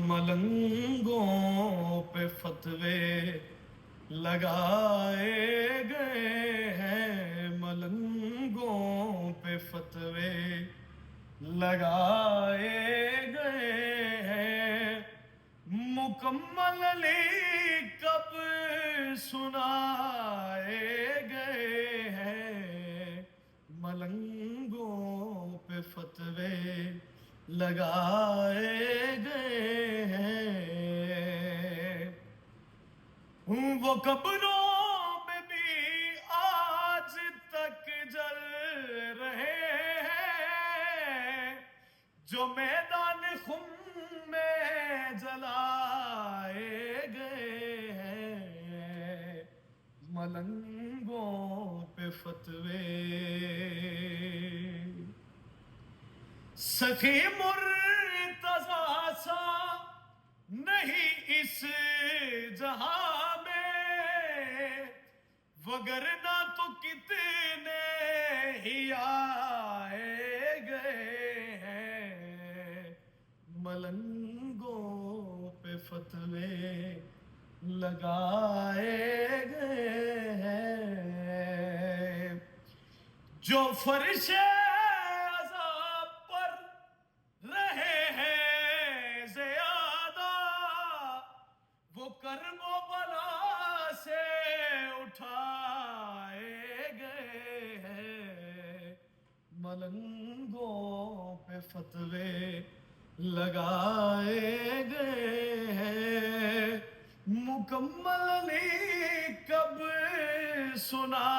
ملنگوں پہ فتوے لگائے گئے ہیں، ملنگوں پہ فتوے لگائے گئے ہیں، مکمل علی کب سنائے گئے ہیں، ملنگوں پہ فتوے لگائے گئے ہیں۔ وہ قبروں میں بھی آج تک جل رہے ہیں، جو میدان خم میں جلائے گئے ہیں، ملنگوں پہ فتوے۔ سخی مرتضیٰ سا نہیں اس جہاں میں، وگرنہ تو کتنے ہی آئے گئے ہیں، ملنگوں پہ فتوے لگائے گئے ہیں۔ جو فرش عذاب پر رہے ہیں زیادہ، وہ کرب و بلا سے اٹھائے گئے ہیں، ملنگوں پہ فتوے لگائے گئے ہیں، مکمل علی کب سنا